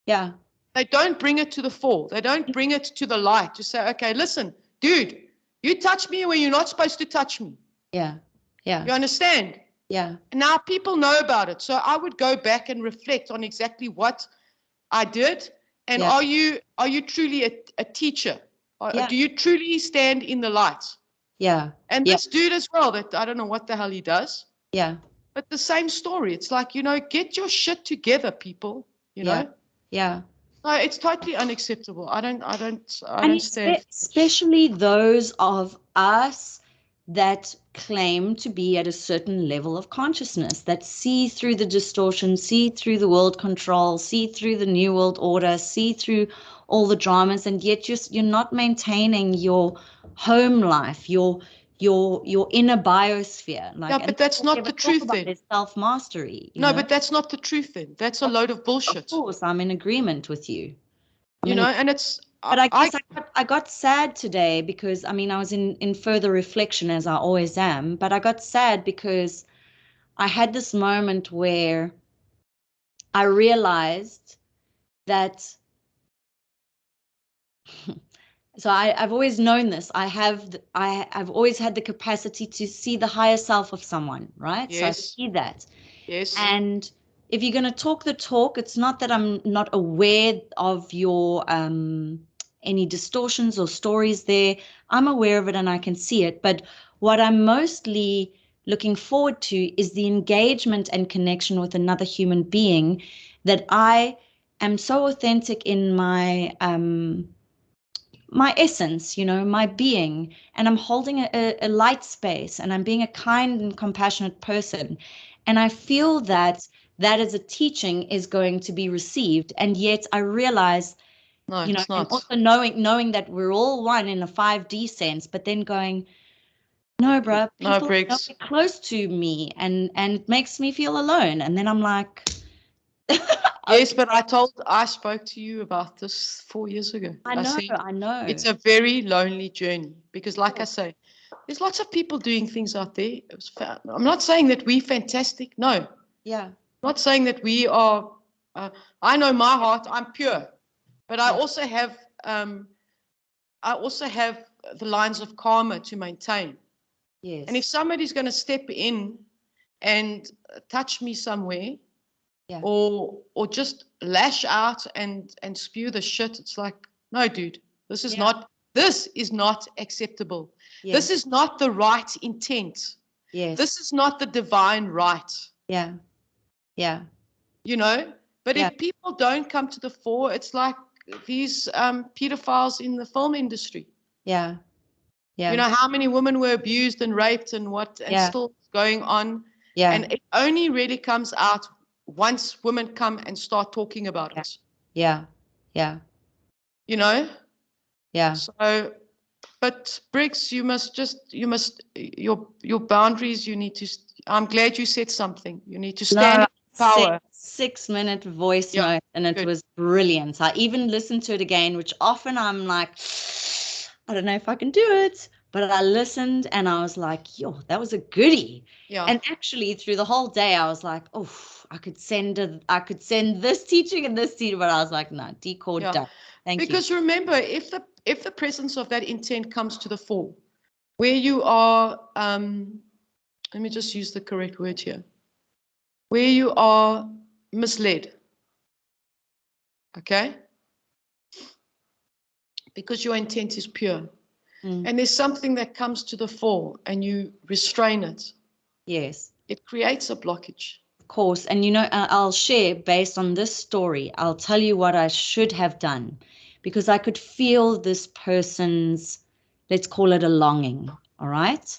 Yeah. They don't bring it to the fore. They don't bring it to the light to say, okay, listen, dude, you touch me when you're not supposed to touch me. Yeah. Yeah. You understand? Yeah. And now people know about it. So I would go back and reflect on exactly what I did. And are you truly a teacher? Do you truly stand in the light? Yeah. And this dude as well, that I don't know what the hell he does. Yeah. But the same story. It's like, get your shit together, people. Yeah. No, it's totally unacceptable. I don't stand. Especially those of us that claim to be at a certain level of consciousness, that see through the distortion, see through the world control, see through the new world order, see through all the dramas, and yet you're not maintaining your home life, your inner biosphere. But that's not the truth then. Self-mastery. But that's not the truth then. That's a load of bullshit. Of course, I'm in agreement with you. And it's... But I guess I got sad today because, I was in further reflection, as I always am, but I got sad because I had this moment where I realized that... So I've always known this. I've always had the capacity to see the higher self of someone, right? Yes. So I see that. Yes. And if you're going to talk the talk, it's not that I'm not aware of your any distortions or stories there. I'm aware of it and I can see it. But what I'm mostly looking forward to is the engagement and connection with another human being, that I am so authentic in my my essence, you know, my being, and I'm holding a light space, and I'm being a kind and compassionate person. And I feel that that as a teaching is going to be received. And yet I realize, No, you know, it's and not. also knowing that we're all one in a 5D sense, but then going, no, bruh, No, people are Briggs. nowhere close to me, and it makes me feel alone. And then I'm like, Yes, okay, but I spoke to you about this 4 years ago. I said I know. it's a very lonely journey because, like I say, there's lots of people doing things out there. I'm not saying that we're fantastic. No. Yeah. I'm not saying that we are. I know my heart. I'm pure, but I also have. I also have the lines of karma to maintain. Yes. And if somebody's going to step in and touch me somewhere, or just lash out and spew the shit, it's like, no, dude, this is not acceptable. Yes. This is not the right intent. Yes. This is not the divine right. Yeah. Yeah. You know, but if people don't come to the fore, it's like these pedophiles in the film industry. Yeah. Yeah. You know how many women were abused and raped and still going on. Yeah. And it only really comes out once women come and start talking about it. Yeah. Yeah. You know? Yeah. So, but Briggs, your boundaries, you need to, I'm glad you said something. You need to stand in power. 6-minute voice note, and it was brilliant. I even listened to it again, which often I'm like, I don't know if I can do it, but I listened and I was like, yo, that was a goodie. Yeah. And actually through the whole day, I was like, oh, I could send this teaching and this teaching, but I was like, no, decode done. Thank you. Because remember, if the presence of that intent comes to the fore, where you are, let me just use the correct word here, where you are misled, okay? Because your intent is pure. And there's something that comes to the fore and you restrain it. Yes. It creates a blockage. Of course. And, you know, I'll share based on this story. I'll tell you what I should have done, because I could feel this person's, let's call it a longing. All right.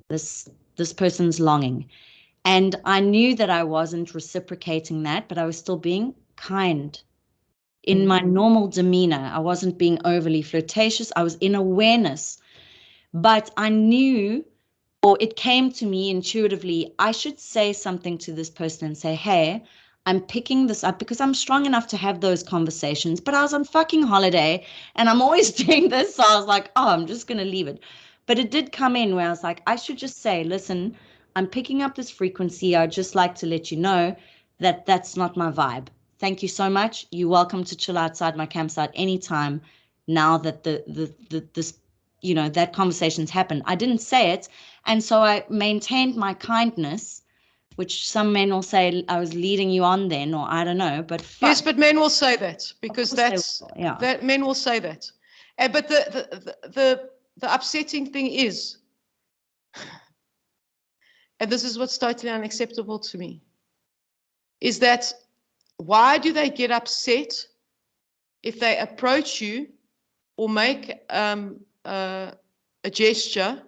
This person's longing. And I knew that I wasn't reciprocating that, but I was still being kind. In my normal demeanor, I wasn't being overly flirtatious. I was in awareness, but I knew, or it came to me intuitively, I should say something to this person and say, hey, I'm picking this up, because I'm strong enough to have those conversations, but I was on fucking holiday and I'm always doing this. So I was like, oh, I'm just going to leave it. But it did come in where I was like, I should just say, listen, I'm picking up this frequency. I'd just like to let you know that that's not my vibe. Thank you so much. You're welcome to chill outside my campsite anytime now that this, you know, that conversation's happened. I didn't say it. And so I maintained my kindness, which some men will say I was leading you on then, or I don't know, but yes, but men will say that, because that men will say that. But the upsetting thing is, and this is what's totally unacceptable to me, is that why do they get upset if they approach you or make a gesture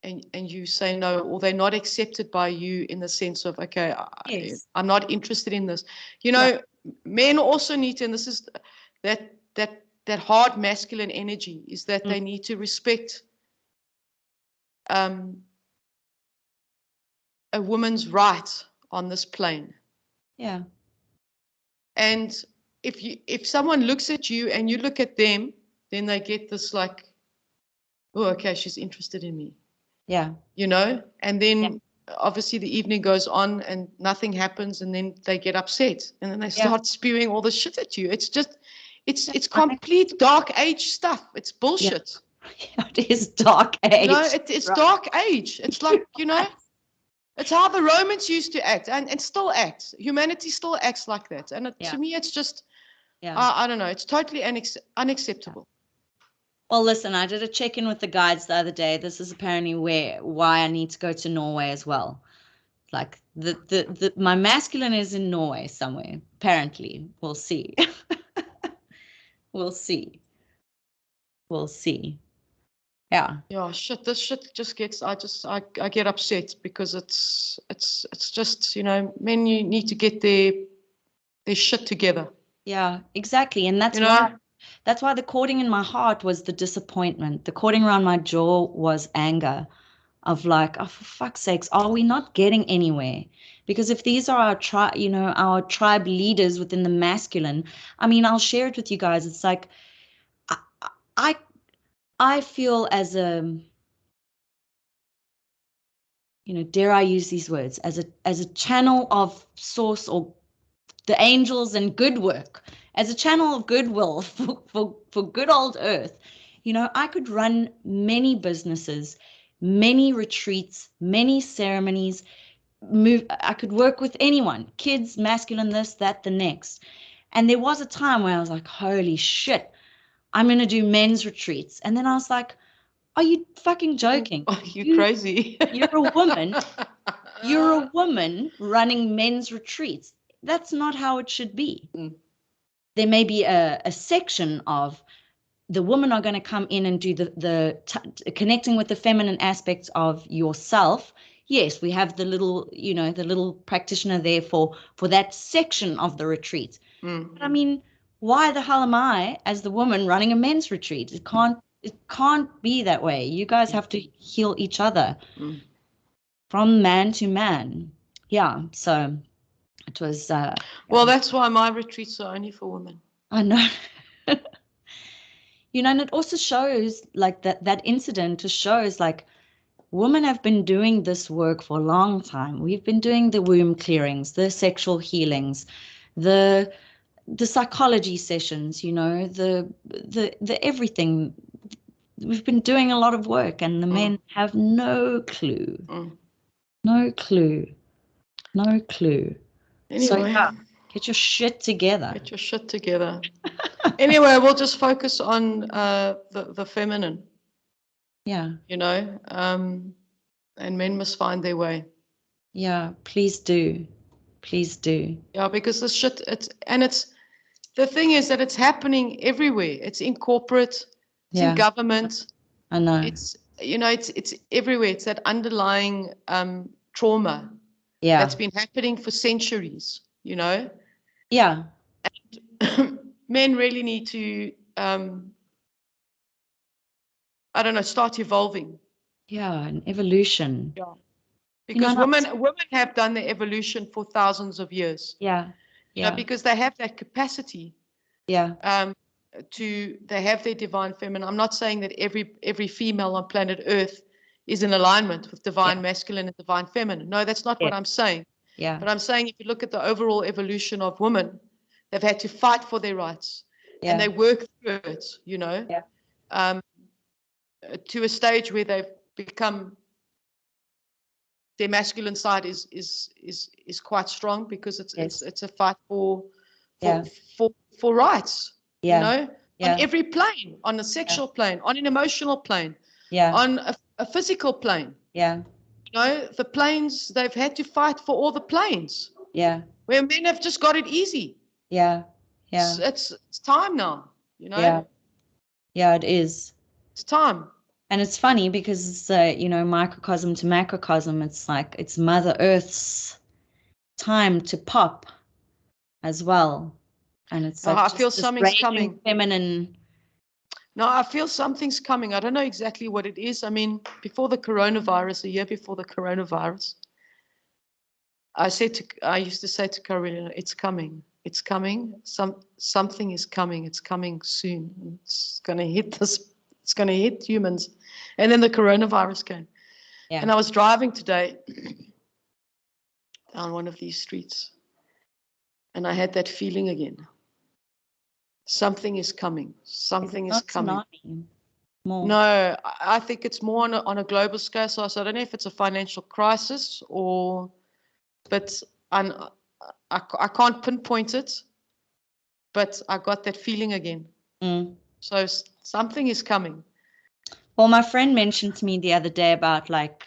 and you say no, or they're not accepted by you in the sense of, okay, I'm not interested in this. You know, men also need to, and this is that hard masculine energy, is that they need to respect a woman's right on this plane. Yeah. And if someone looks at you and you look at them, then they get this like, oh, okay, she's interested in me. Yeah. You know, and then obviously the evening goes on and nothing happens, and then they get upset and then they start spewing all the shit at you. It's just, it's complete dark age stuff. It's bullshit. Yeah, it is dark age. You know, it's dark age. It's like, you know, It's how the Romans used to act, and still acts. Humanity still acts like that. And to me, it's just, I don't know, it's totally unacceptable. Well, listen, I did a check-in with the guides the other day. This is apparently why I need to go to Norway as well. Like my masculine is in Norway somewhere, apparently. We'll see. We'll see. We'll see. Yeah. Yeah, this shit just gets, I get upset because it's just, men, you need to get their shit together. Yeah, exactly. And that's why the cording in my heart was the disappointment. The cording around my jaw was anger of like, oh, for fuck's sakes, are we not getting anywhere? Because if these are our tribe leaders within the masculine, I mean, I'll share it with you guys. It's like, I feel as a, dare I use these words, as a channel of source or the angels and good work, as a channel of goodwill for good old earth. I could run many businesses, many retreats, many ceremonies, I could work with anyone, kids, masculine, this, that, the next. And there was a time where I was like, holy shit, I'm going to do men's retreats. And then I was like, are you fucking joking? Are you crazy? You're a woman. You're a woman running men's retreats. That's not how it should be. There may be a section of the women are going to come in and do the connecting with the feminine aspects of yourself. Yes, we have the little practitioner there for that section of the retreat. But I mean, why the hell am I, as the woman, running a men's retreat? It can't be that way. You guys have to heal each other from man to man. Yeah, so it was. Well, that's why my retreats are only for women. I know. And it also shows like that incident just shows like women have been doing this work for a long time. We've been doing the womb clearings, the sexual healings, the psychology sessions, the everything. We've been doing a lot of work, and the men have no clue. No clue. No clue. Anyway. So yeah, get your shit together. Get your shit together. Anyway, we'll just focus on the feminine. Yeah. And men must find their way. Yeah, please do. Please do. Yeah, because this shit, the thing is that it's happening everywhere. It's in corporate, it's in government. I know. It's, it's everywhere. It's that underlying trauma that's been happening for centuries, Yeah. And men really need to, start evolving. Yeah, an evolution. Yeah. Because women have done the evolution for thousands of years. Yeah. Yeah. Because they have that capacity. Yeah. They have their divine feminine. I'm not saying that every female on planet Earth is in alignment with divine masculine and divine feminine. No, that's not what I'm saying. Yeah. But I'm saying if you look at the overall evolution of women, they've had to fight for their rights. And they work through it, to a stage where they've become, their masculine side is quite strong because it's a fight for rights, on every plane, on a sexual plane, on an emotional plane, on a physical plane. Yeah. The planes, they've had to fight for all the planes. Yeah. Where men have just got it easy. Yeah. Yeah. It's time now, Yeah. Yeah, it is. It's time. And it's funny because it's, microcosm to macrocosm. It's like it's Mother Earth's time to pop as well. And it's like I feel something's coming. Feminine. No, I feel something's coming. I don't know exactly what it is. I mean, before the coronavirus, a year before the coronavirus, I used to say to Carolina, it's coming. It's coming. Something is coming. It's coming soon. It's going to hit it's going to hit humans. And then the coronavirus came. Yeah. And I was driving today down one of these streets, and I had that feeling again. Something is coming. Something is coming. more? No, I think it's more on a global scale. So I don't know if it's a financial crisis but I can't pinpoint it, but I got that feeling again. So something is coming. Well, my friend mentioned to me the other day about like,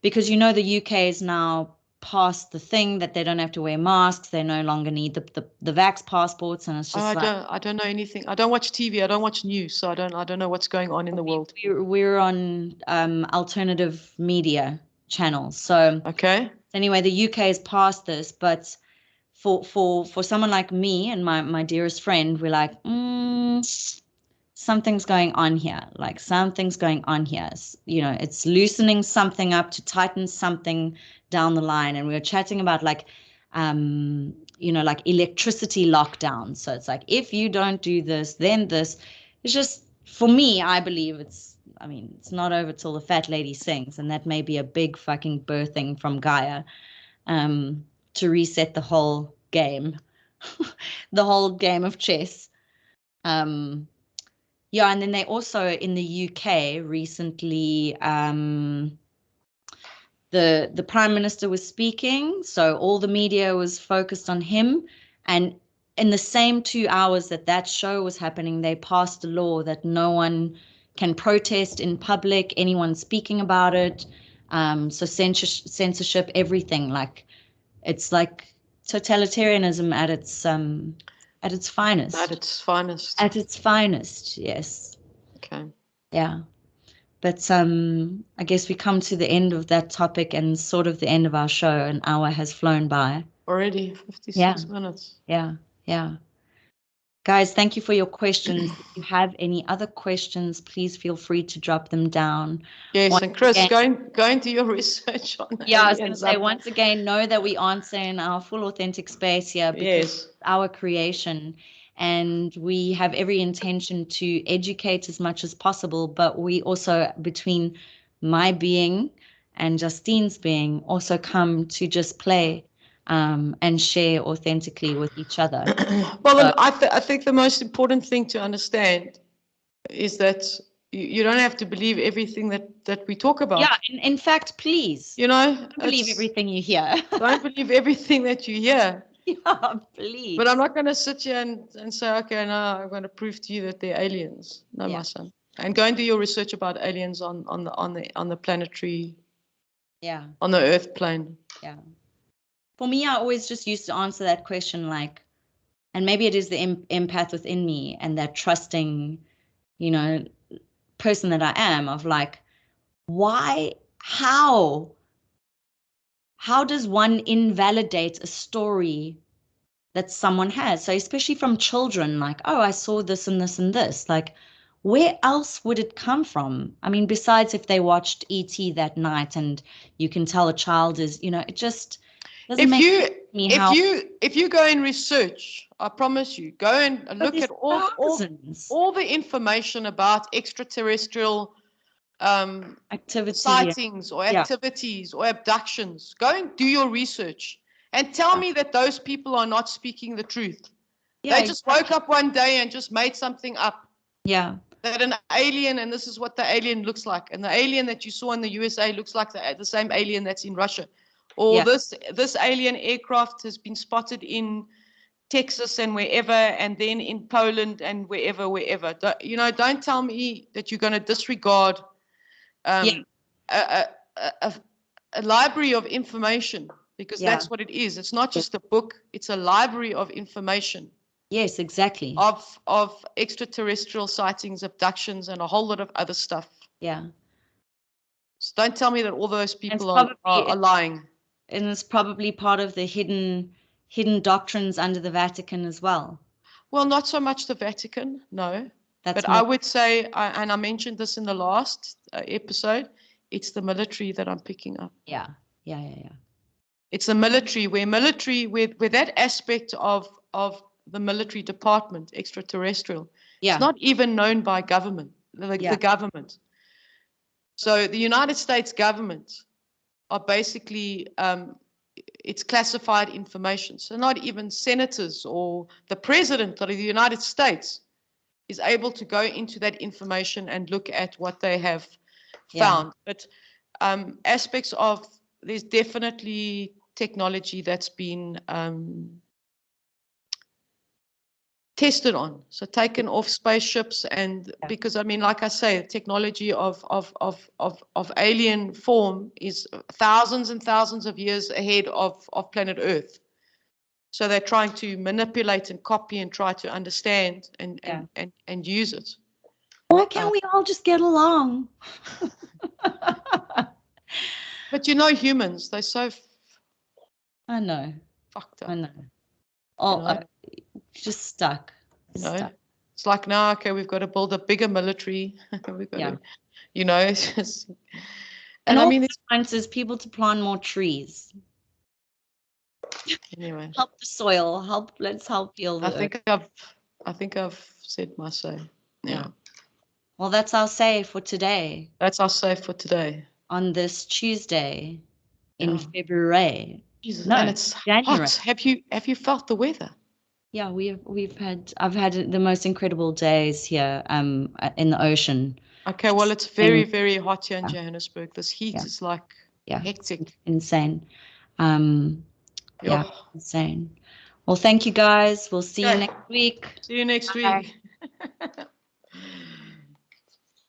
because the UK is now past the thing that they don't have to wear masks. They no longer need the vax passports, and it's just I don't know anything. I don't watch TV. I don't watch news, so I don't know what's going on in the world. We're on alternative media channels. So okay. Anyway, the UK is past this, but for someone like me and my dearest friend, we're like, something's going on here. Like something's going on here. It's loosening something up to tighten something down the line. And we were chatting about like electricity lockdown. So it's like, if you don't do this, then this. It's just, for me, I believe it's not over till the fat lady sings, and that may be a big fucking birthing from Gaia, to reset the whole game, the whole game of chess. Yeah, and then they also in the UK recently, the Prime Minister was speaking, so all the media was focused on him, and in the same 2 hours that show was happening, they passed a law that no one can protest in public, anyone speaking about it. So censorship, everything. Like, it's like totalitarianism at its finest. At its finest. At its finest, yes. Okay. Yeah. But I guess we come to the end of that topic and sort of the end of our show. An hour has flown by. Already 56 minutes. Yeah. Guys, thank you for your questions. If you have any other questions, please feel free to drop them down. Yes, and Chris, go into your research on I was going to say, once again, know that we answer in our full authentic space here, because it's our creation, and we have every intention to educate as much as possible, but we also, between my being and Justine's being, also come to just play and share authentically with each other. Well, I think the most important thing to understand is that you don't have to believe everything that we talk about. Yeah, in fact, please. Don't believe everything you hear. Don't believe everything that you hear. Yeah, please. But I'm not going to sit here and say, okay, now I'm going to prove to you that they're aliens. No, my son. And go and do your research about aliens on the planetary, on the Earth plane. Yeah. For me, I always just used to answer that question like, and maybe it is the empath within me and that trusting, person that I am, of like, why, how does one invalidate a story that someone has? So especially from children, like, oh, I saw this and this and this. Like, where else would it come from? I mean, besides if they watched E.T. that night, and you can tell a child is, it just doesn't if you go and research, I promise you, go and look at all the information about extraterrestrial sightings or activities or abductions. Go and do your research and tell me that those people are not speaking the truth. They just woke up one day and just made something up. Yeah. That an alien, and this is what the alien looks like, and the alien that you saw in the USA looks like the same alien that's in Russia. Or this alien aircraft has been spotted in Texas and wherever, and then in Poland and wherever. Don't tell me that you're going to disregard a library of information, because that's what it is. It's not just a book, it's a library of information. Yes, exactly. Of extraterrestrial sightings, abductions, and a whole lot of other stuff. Yeah. So don't tell me that all those people are lying. And it's probably part of the hidden doctrines under the Vatican as well. Well, not so much the Vatican, no. But I would say, and I mentioned this in the last episode, it's the military that I'm picking up. Yeah. It's the military, where that aspect of the military department, extraterrestrial, it's not even known by government, the government. So the United States government are basically, it's classified information. So not even senators or the president of the United States is able to go into that information and look at what they have found. But aspects of, there's definitely technology that's been tested on, so taken off spaceships, and because I mean, like I say, technology of alien form is thousands and thousands of years ahead of planet Earth. So they're trying to manipulate and copy and try to understand and use it. Why can't we all just get along? But you know, humans, they're so I know. Fucked up. I know. Oh, just stuck. You know, it's like, now, okay, we've got to build a bigger military. We've got to, you know, it's just. And I mean, it's is people to plant more trees. Anyway, help the soil. Let's help heal the earth. I think I've said my say. Yeah. Well, that's our say for today. That's our say for today. On this Tuesday in February. Jesus, no, and it's January. Hot. Have you felt the weather? Yeah, I've had the most incredible days here in the ocean. Okay, well, it's very, very hot here in Johannesburg. This heat is like hectic. Insane. Insane. Well, thank you guys. We'll see you next week. See you next week.